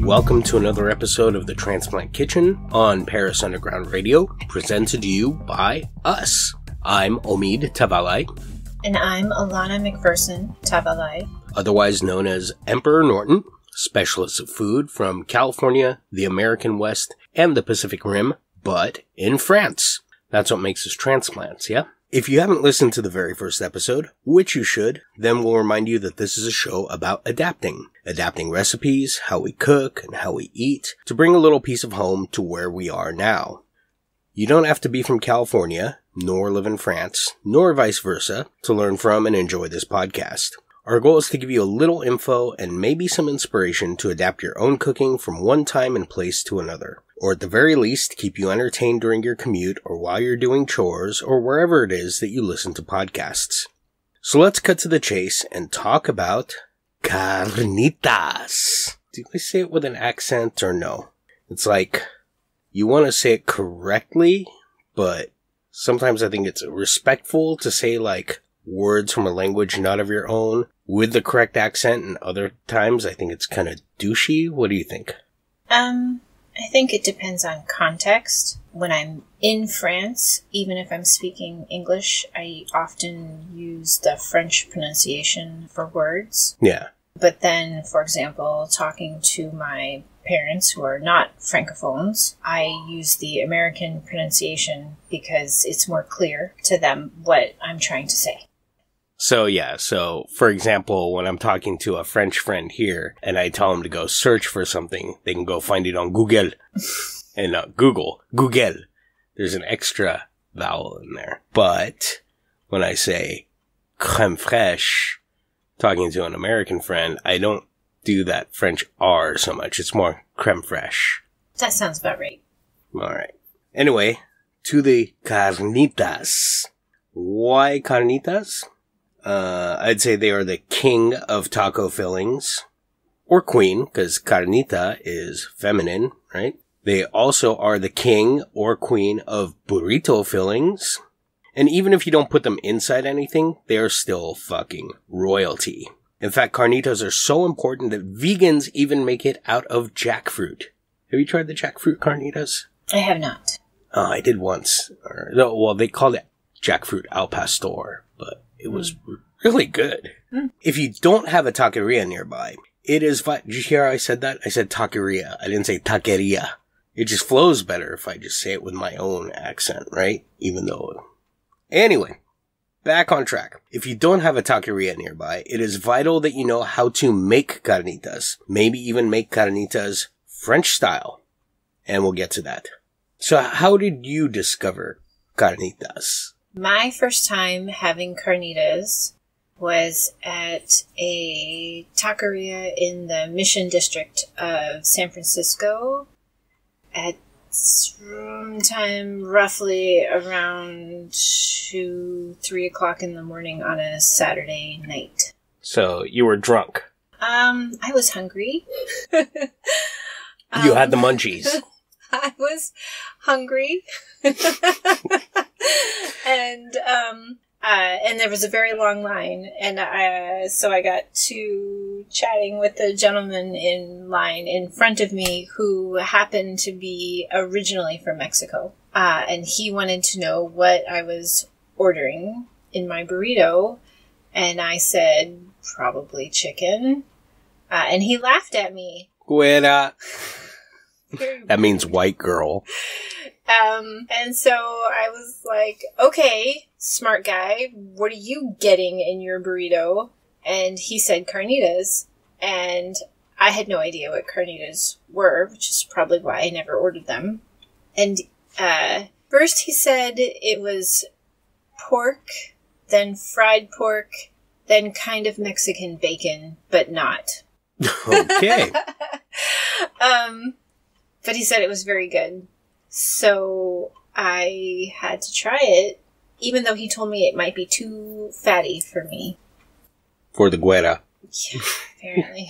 welcome to another episode of the Transplant Kitchen on Paris Underground Radio, presented to you by us. I'm Omid Tavalai. And I'm Alana McPherson Tavalai. Otherwise known as Emperor Norton, specialist of food from California, the American West, and the Pacific Rim, but in France. That's what makes us transplants, yeah? If you haven't listened to the very first episode, which you should, then we'll remind you that this is a show about adapting. Adapting recipes, how we cook, and how we eat, to bring a little piece of home to where we are now. You don't have to be from California, nor live in France, nor vice versa, to learn from and enjoy this podcast. Our goal is to give you a little info and maybe some inspiration to adapt your own cooking from one time and place to another. Or at the very least, keep you entertained during your commute or while you're doing chores or wherever it is that you listen to podcasts. So let's cut to the chase and talk about Carnitas. Do I say it with an accent or no? It's like, you want to say it correctly, but sometimes I think it's respectful to say like words from a language not of your own with the correct accent, and other times I think it's kind of douchey. What do you think? I think it depends on context. When I'm in France, even if I'm speaking English, I often use the French pronunciation for words. Yeah. But then, for example, talking to my parents who are not francophones, I use the American pronunciation because it's more clear to them what I'm trying to say. So for example, when I'm talking to a French friend here and I tell them to go search for something, they can go find it on Google. And Google. There's an extra vowel in there. But when I say crème fraîche, talking to an American friend, I don't do that French R so much. It's more crème fraîche. That sounds about right. All right. Anyway, to the carnitas. Why carnitas? I'd say they are the king of taco fillings. Or queen, because carnita is feminine, right? They also are the king or queen of burrito fillings. And even if you don't put them inside anything, they are still fucking royalty. In fact, carnitas are so important that vegans even make it out of jackfruit. Have you tried the jackfruit carnitas? I have not. I did once. Well, they called it jackfruit al pastor, but it was really good. If you don't have a taqueria nearby, it is fine. Did you hear how I said that? I said taqueria. I didn't say taqueria. It just flows better if I just say it with my own accent, right? Even though... Anyway, back on track. If you don't have a taqueria nearby, it is vital that you know how to make carnitas. Maybe even make carnitas French style. And we'll get to that. So how did you discover carnitas? My first time having carnitas was at a taqueria in the Mission District of San Francisco at sometime roughly around 2-3 o'clock in the morning on a Saturday night. So you were drunk? I was hungry. You had the munchies. I was hungry. And there was a very long line, and so I got to chatting with the gentleman in line in front of me who happened to be originally from Mexico. And he wanted to know what I was ordering in my burrito, and I said, probably chicken. And he laughed at me. Güera. That means white girl. And so I was like, okay, smart guy, what are you getting in your burrito? And he said carnitas. And I had no idea what carnitas were, which is probably why I never ordered them. And first he said it was pork, then fried pork, then kind of Mexican bacon, but not. Okay. But he said it was very good. So I had to try it, even though he told me it might be too fatty for me. For the güera. Yeah, apparently.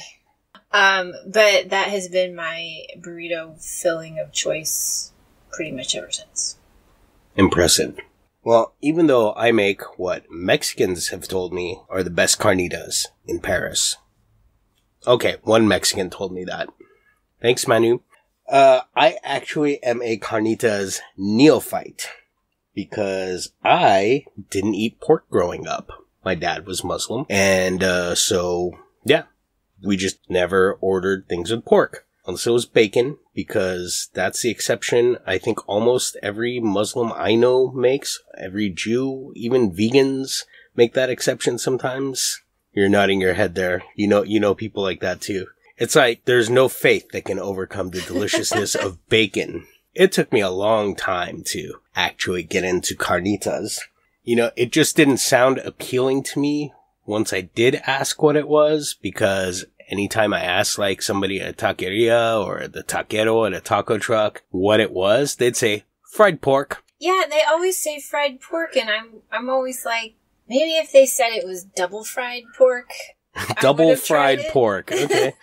But that has been my burrito filling of choice pretty much ever since. Impressive. Well, even though I make what Mexicans have told me are the best carnitas in Paris. Okay, one Mexican told me that. Thanks, Manu. I actually am a carnitas neophyte because I didn't eat pork growing up. My dad was Muslim, and so, yeah, we just never ordered things with pork. Unless it was bacon, because that's the exception I think almost every Muslim I know makes. Every Jew, even vegans, make that exception sometimes. You're nodding your head there. You know people like that too. It's like there's no faith that can overcome the deliciousness of bacon. It took me a long time to actually get into carnitas. It just didn't sound appealing to me once I did ask what it was, because anytime I asked like somebody at a taqueria or the taquero at a taco truck what it was, they'd say fried pork. Yeah, they always say fried pork, and I'm always like, maybe if they said it was double fried pork. Double fried pork. Okay.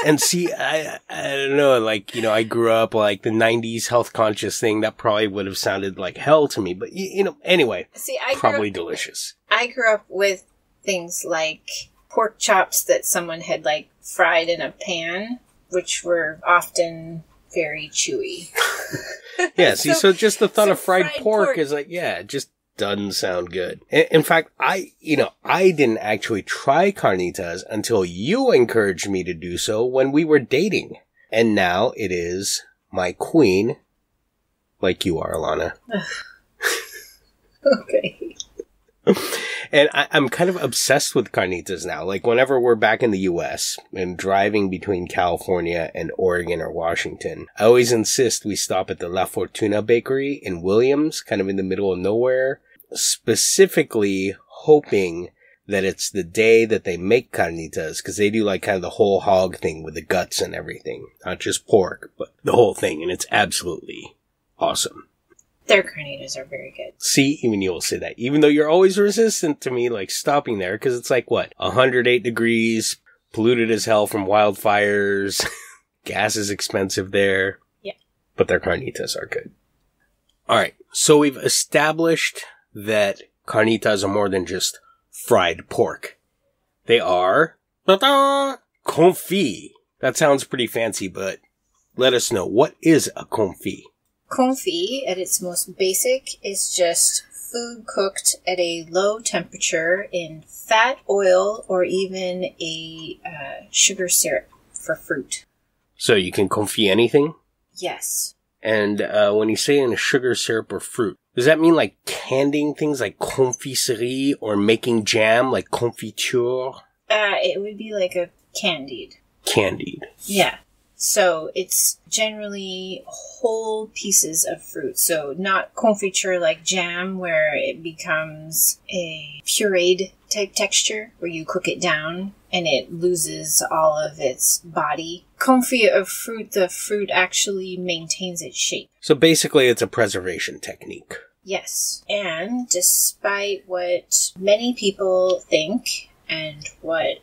And see, I don't know, like, I grew up like the 90s health conscious thing. That probably would have sounded like hell to me. But, anyway, see, probably delicious. I grew up with things like pork chops that someone had like fried in a pan, which were often very chewy. Yeah, see, so just the thought of fried pork is like, yeah, it just doesn't sound good. In fact, I didn't actually try carnitas until you encouraged me to do so when we were dating. And now it is my queen, like you are, Alana. Okay. And I'm kind of obsessed with carnitas now. Like, whenever we're back in the U.S. and driving between California and Oregon or Washington, I always insist we stop at the La Fortuna Bakery in Williams, kind of in the middle of nowhere, specifically hoping that it's the day that they make carnitas, because they do like kind of the whole hog thing with the guts and everything. Not just pork, but the whole thing. And it's absolutely awesome. Their carnitas are very good. See, even you will say that. Even though you're always resistant to me, like, stopping there, because it's like, 108 degrees, polluted as hell from wildfires, gas is expensive there. Yeah. But their carnitas are good. Alright, so we've established that carnitas are more than just fried pork. They are, confit. That sounds pretty fancy, but let us know, what is a confit? Confit, at its most basic, is just food cooked at a low temperature in fat, oil, or even a sugar syrup for fruit. So you can confit anything? Yes. And when you say in a sugar syrup or fruit, does that mean like candying things like confiserie or making jam like confiture? It would be like a candied. Candied. Yeah. So it's generally whole pieces of fruit. So not confiture like jam where it becomes a pureed type texture where you cook it down and it loses all of its body. Confit of fruit, the fruit actually maintains its shape. So basically it's a preservation technique. Yes. And despite what many people think, and what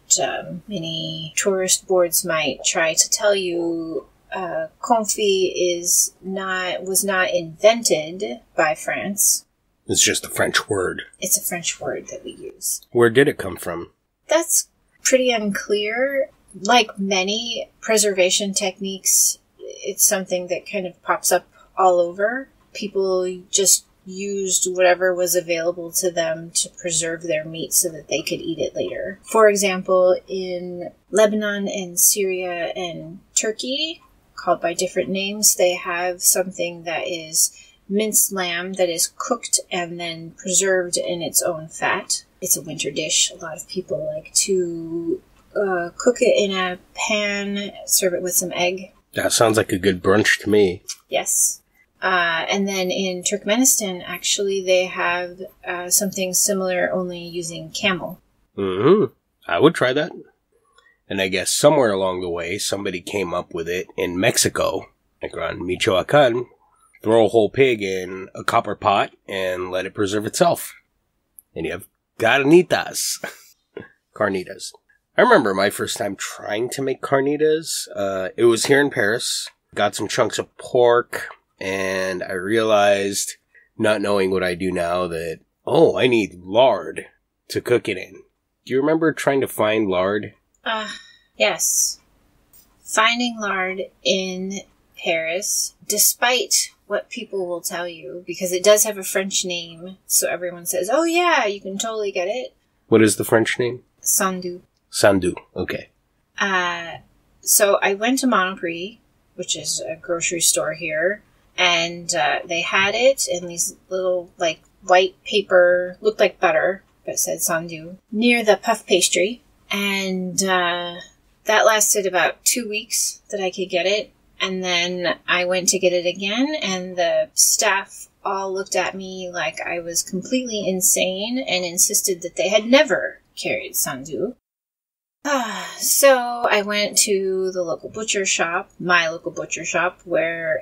many tourist boards might try to tell you, confit was not invented by France. It's just a French word. It's a French word that we use. Where did it come from? That's pretty unclear. Like many preservation techniques, it's something that kind of pops up all over. People just used whatever was available to them to preserve their meat so that they could eat it later. For example, in Lebanon and Syria and Turkey, called by different names, they have something that is minced lamb that is cooked and then preserved in its own fat. It's a winter dish. A lot of people like to cook it in a pan, serve it with some egg. That sounds like a good brunch to me. Yes. And then in Turkmenistan, actually, they have something similar, only using camel. Mm-hmm. I would try that. And I guess somewhere along the way, somebody came up with it in Mexico, like around Michoacan. Throw a whole pig in a copper pot and let it preserve itself. And you have carnitas. Carnitas. I remember my first time trying to make carnitas. It was here in Paris. Got some chunks of pork. And I realized, not knowing what I do now, that, I need lard to cook it in. Do you remember trying to find lard? Yes. finding lard in Paris, despite what people will tell you, because it does have a French name, so everyone says, oh yeah, you can totally get it. What is the French name? Sandu. Sandu, okay. So I went to Monoprix, which is a grocery store here, and they had it in these little, like, white paper, looked like butter, but said Sandu, near the puff pastry. And that lasted about 2 weeks that I could get it. And then I went to get it again, and the staff all looked at me like I was completely insane and insisted that they had never carried Sandu. So I went to the local butcher shop, my local butcher shop, where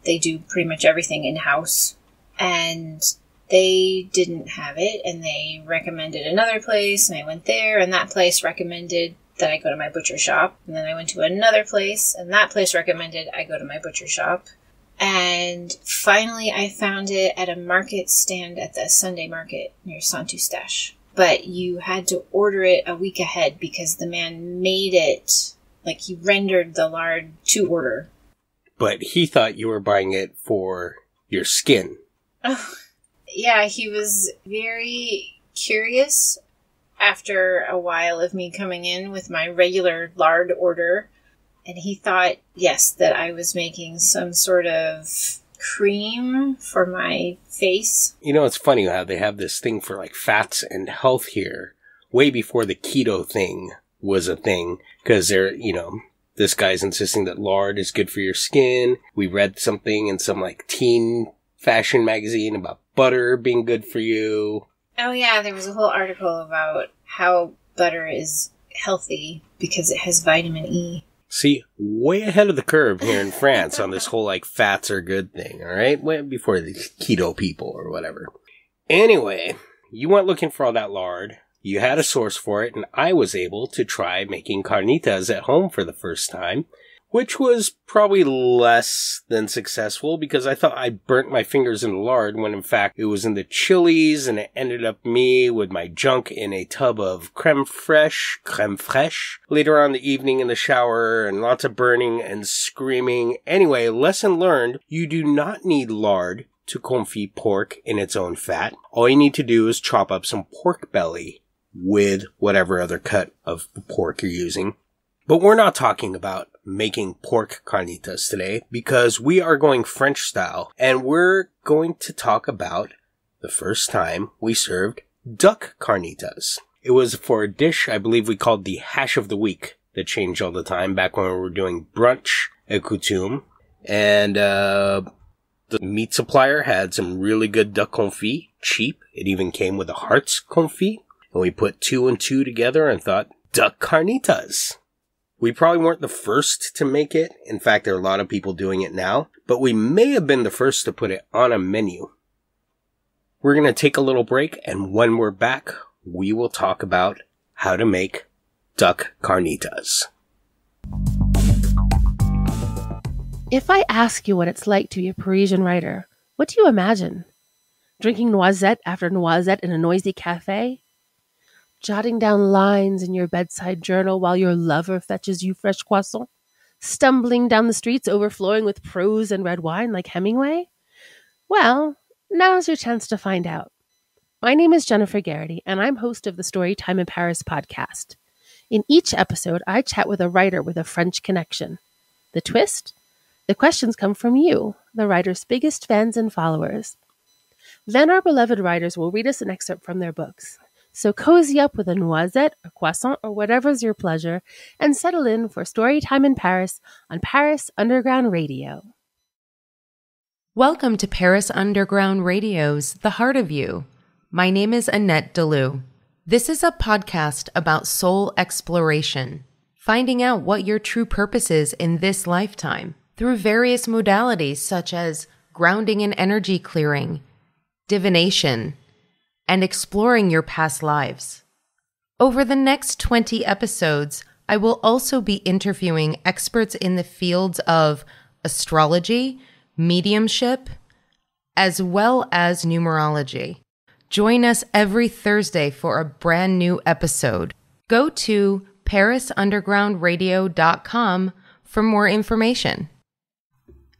they do pretty much everything in-house. And they didn't have it, and they recommended another place, and I went there, and that place recommended that I go to my butcher shop. And then I went to another place, and that place recommended I go to my butcher shop. And finally I found it at a market stand at the Sunday market near Saint-Eustache. But you had to order it a week ahead because the man made it, like he rendered the lard to order. But he thought you were buying it for your skin. Oh, yeah, he was very curious after a while of me coming in with my regular lard order. And he thought, yes, that I was making some sort of cream for my face. You know, it's funny how they have this thing for like fats and health here way before the keto thing was a thing, because they're, you know, this guy's insisting that lard is good for your skin. We read something in some like teen fashion magazine about butter being good for you. Oh yeah, there was a whole article about how butter is healthy because it has vitamin E. See, way ahead of the curve here in France on this whole, like, fats are good thing, all right? Way before the keto people or whatever. Anyway, you went looking for all that lard. You had a source for it, and I was able to try making carnitas at home for the first time, which was probably less than successful because I thought I burnt my fingers in the lard when in fact it was in the chilies, and it ended up me with my junk in a tub of creme fraiche, later on in the evening in the shower, and lots of burning and screaming. Anyway, lesson learned, you do not need lard to confit pork in its own fat. All you need to do is chop up some pork belly with whatever other cut of pork you're using. But we're not talking about making pork carnitas today because we are going French style, and we're going to talk about the first time we served duck carnitas. It was for a dish I believe we called the hash of the week that changed all the time back when we were doing brunch at Coutume. And the meat supplier had some really good duck confit, cheap. It even came with a heart's confit. And we put 2 and 2 together and thought, duck carnitas. We probably weren't the first to make it. In fact, there are a lot of people doing it now. But we may have been the first to put it on a menu. We're going to take a little break, and when we're back, we will talk about how to make duck carnitas. If I ask you what it's like to be a Parisian writer, what do you imagine? Drinking noisette after noisette in a noisy cafe? Jotting down lines in your bedside journal while your lover fetches you fresh croissants? Stumbling down the streets overflowing with prose and red wine like Hemingway? Well, now's your chance to find out. My name is Jennifer Garrity, and I'm host of the Storytime in Paris podcast. In each episode, I chat with a writer with a French connection. The twist? The questions come from you, the writer's biggest fans and followers. Then our beloved writers will read us an excerpt from their books. So cozy up with a noisette, a croissant, or whatever's your pleasure, and settle in for Storytime in Paris on Paris Underground Radio. Welcome to Paris Underground Radio's The Heart of You. My name is Annette Deleu. This is a podcast about soul exploration, finding out what your true purpose is in this lifetime through various modalities such as grounding and energy clearing, divination, and exploring your past lives. Over the next 20 episodes, I will also be interviewing experts in the fields of astrology, mediumship, as well as numerology. Join us every Thursday for a brand new episode. Go to parisundergroundradio.com for more information.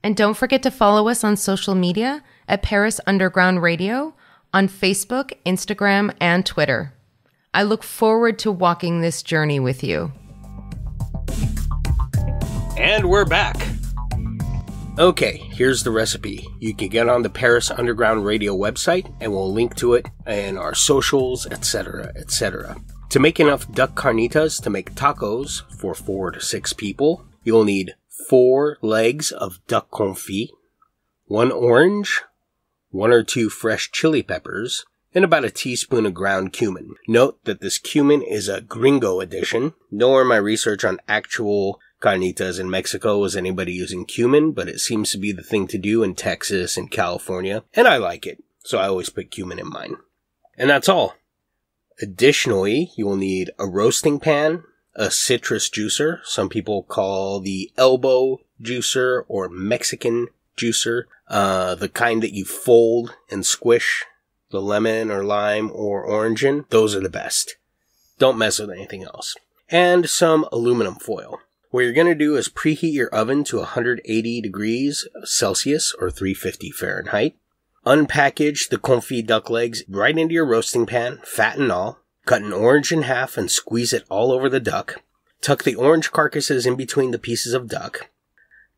And don't forget to follow us on social media at Paris Underground Radio on Facebook, Instagram, and Twitter. I look forward to walking this journey with you. And we're back. Okay, here's the recipe. You can get on the Paris Underground Radio website, and we'll link to it in our socials, etc., etc. To make enough duck carnitas to make tacos for 4 to 6 people, you'll need 4 legs of duck confit, 1 orange, 1 or 2 fresh chili peppers, and about a teaspoon of ground cumin. Note that this cumin is a gringo edition. Nowhere in my research on actual carnitas in Mexico was anybody using cumin, but it seems to be the thing to do in Texas and California, and I like it, so I always put cumin in mine. And that's all. Additionally, you will need a roasting pan, a citrus juicer, some people call the elbow juicer or Mexican juicer, the kind that you fold and squish the lemon or lime or orange in. Those are the best. Don't mess with anything else. And some aluminum foil. What you're going to do is preheat your oven to 180 degrees Celsius or 350 Fahrenheit. Unpackage the confit duck legs right into your roasting pan, fat and all. Cut an orange in half and squeeze it all over the duck. Tuck the orange carcasses in between the pieces of duck.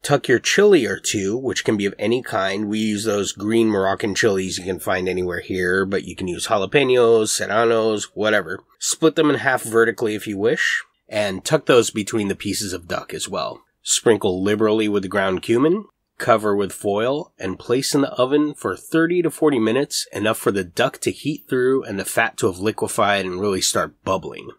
Tuck your chili or 2, which can be of any kind. We use those green Moroccan chilies you can find anywhere here, but you can use jalapenos, serranos, whatever. Split them in half vertically if you wish, and tuck those between the pieces of duck as well. Sprinkle liberally with the ground cumin. Cover with foil, and place in the oven for 30 to 40 minutes, enough for the duck to heat through and the fat to have liquefied and really start bubbling.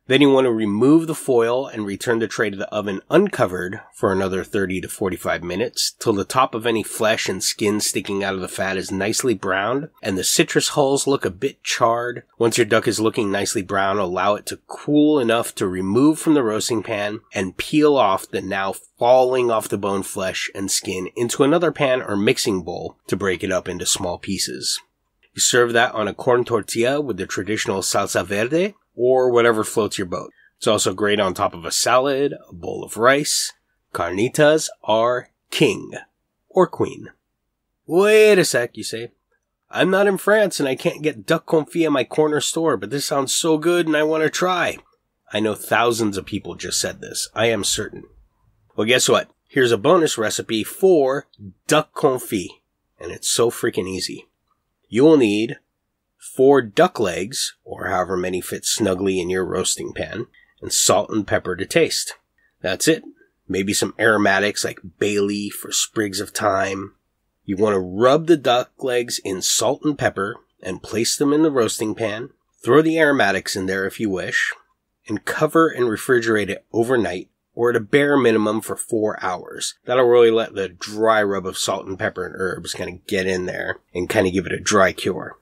Then you want to remove the foil and return the tray to the oven uncovered for another 30 to 45 minutes till the top of any flesh and skin sticking out of the fat is nicely browned and the citrus hulls look a bit charred. Once your duck is looking nicely brown, allow it to cool enough to remove from the roasting pan and peel off the now falling off the bone flesh and skin into another pan or mixing bowl to break it up into small pieces. You serve that on a corn tortilla with the traditional salsa verde, or whatever floats your boat. It's also great on top of a salad, a bowl of rice. Carnitas are king. Or queen. Wait a sec, you say. I'm not in France and I can't get duck confit at my corner store, but this sounds so good and I want to try. I know thousands of people just said this. I am certain. Well, guess what? Here's a bonus recipe for duck confit. And it's so freaking easy. You will need 4 duck legs, or however many fit snugly in your roasting pan, and salt and pepper to taste. That's it. Maybe some aromatics like bay leaf or sprigs of thyme. You want to rub the duck legs in salt and pepper and place them in the roasting pan. Throw the aromatics in there if you wish, and cover and refrigerate it overnight or at a bare minimum for 4 hours. That'll really let the dry rub of salt and pepper and herbs kind of get in there and kind of give it a dry cure.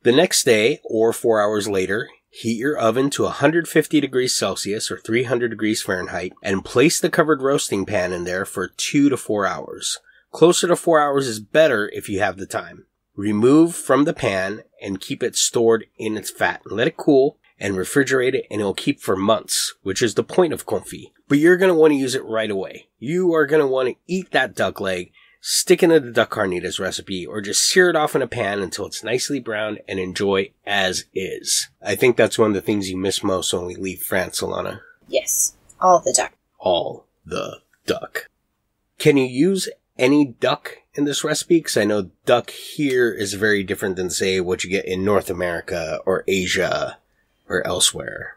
The next day, or 4 hours later, heat your oven to 150 degrees Celsius or 300 degrees Fahrenheit and place the covered roasting pan in there for 2 to 4 hours. Closer to 4 hours is better if you have the time. Remove from the pan and keep it stored in its fat. Let it cool and refrigerate it and it'll keep for months, which is the point of confit. But you're going to want to use it right away. You are going to want to eat that duck leg, stick into the duck carnitas recipe, or just sear it off in a pan until it's nicely browned and enjoy as is. I think that's one of the things you miss most when we leave France, Alana. Yes. All the duck. All the duck. Can you use any duck in this recipe? Because I know duck here is very different than, say, what you get in North America or Asia or elsewhere.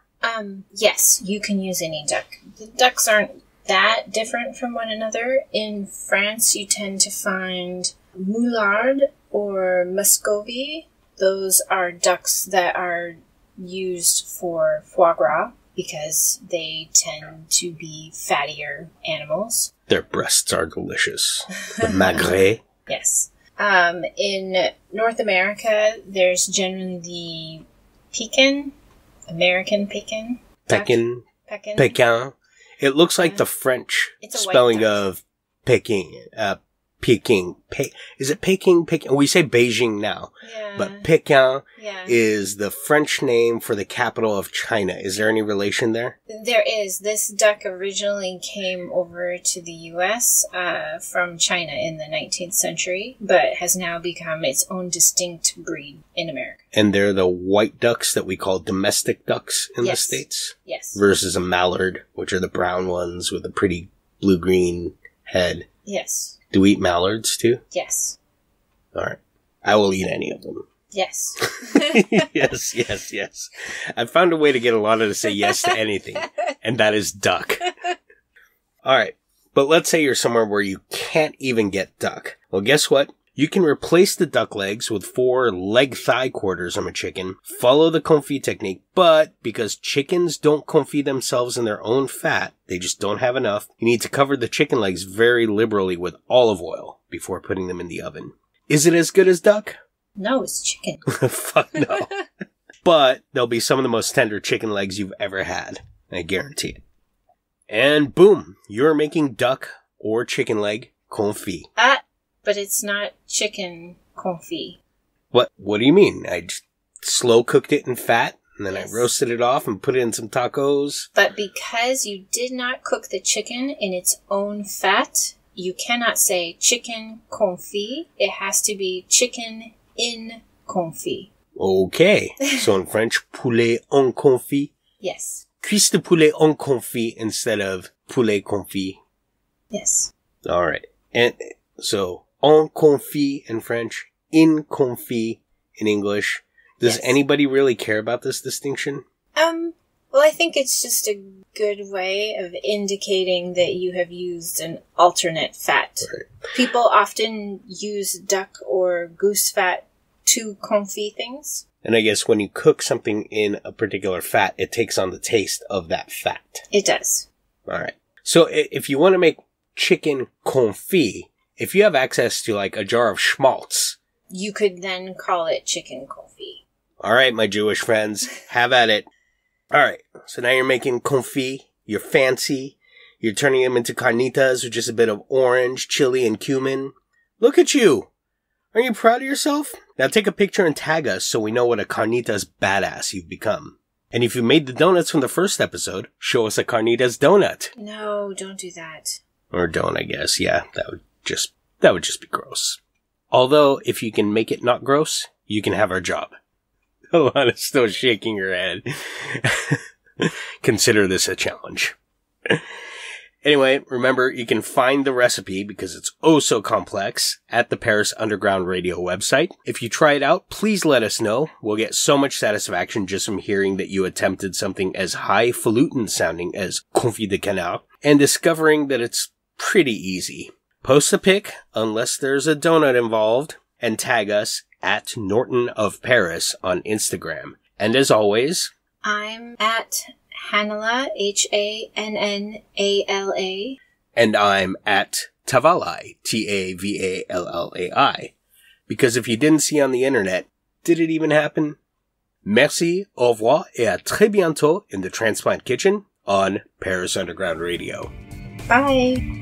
Yes, you can use any duck. The ducks aren't that different from one another. In France, you tend to find moulard or muscovy. Those are ducks that are used for foie gras because they tend to be fattier animals. Their breasts are delicious. The magret. Yes. In North America, there's generally the Pekin, American Pekin. Pekin. It looks like the French It's a spelling white duck. of Peking. Peking. Is it Peking? We say Beijing now. Yeah. But Peking Yeah. is the French name for the capital of China. Is there any relation there? There is. This duck originally came over to the U.S. From China in the 19th century, but has now become its own distinct breed in America. And they're the white ducks that we call domestic ducks in the Yes. States? Yes. Versus a mallard, which are the brown ones with a pretty blue-green head. Yes. Do we eat mallards too? Yes. All right. I will eat any of them. Yes. Yes. I've found a way to get Alana to say yes to anything, and that is duck. All right. But let's say you're somewhere where you can't even get duck. Well, guess what? You can replace the duck legs with 4 leg thigh quarters from a chicken, follow the confit technique, but because chickens don't confit themselves in their own fat, they just don't have enough, you need to cover the chicken legs very liberally with olive oil before putting them in the oven. Is it as good as duck? No, it's chicken. Fuck no. But they'll be some of the most tender chicken legs you've ever had. I guarantee it. And boom, you're making duck or chicken leg confit. But it's not chicken confit. What do you mean? I just slow cooked it in fat, and then Yes. I roasted it off and put it in some tacos. But because you did not cook the chicken in its own fat, you cannot say chicken confit. It has to be chicken in confit. Okay. So in French, poulet en confit. Yes. Cuisse de poulet en confit instead of poulet confit. Yes. All right. And so en confit in French, in confit in English. Does Yes. anybody really care about this distinction? Well, I think it's just a good way of indicating that you have used an alternate fat. Right. People often use duck or goose fat to confit things. And I guess when you cook something in a particular fat, it takes on the taste of that fat. It does. All right. So if you want to make chicken confit, if you have access to like a jar of schmaltz, You could then call it chicken confit. all right, my Jewish friends, have at it. All right. So now you're making confit. You're fancy. You're turning them into carnitas with just a bit of orange, chili, and cumin. Look at you. Aren't you proud of yourself? Now take a picture and tag us so we know what a carnitas badass you've become. And if you made the donuts from the first episode, show us a carnitas donut. No, don't do that. Or don't, I guess. Yeah, that would just be gross. Although, if you can make it not gross, you can have our job. Alana's still shaking her head. Consider this a challenge. Anyway, remember, you can find the recipe, because it's oh so complex, at the Paris Underground Radio website. If you try it out, please let us know. We'll get so much satisfaction just from hearing that you attempted something as highfalutin sounding as confit de canard, and discovering that it's pretty easy. Post a pic, unless there's a donut involved, and tag us at Norton of Paris on Instagram. And as always, I'm at Hanala, Hannala. and I'm at Tavalai, Tavallai. Because if you didn't see on the internet, did it even happen? Merci, au revoir, et à très bientôt in the Transplant Kitchen on Paris Underground Radio. Bye.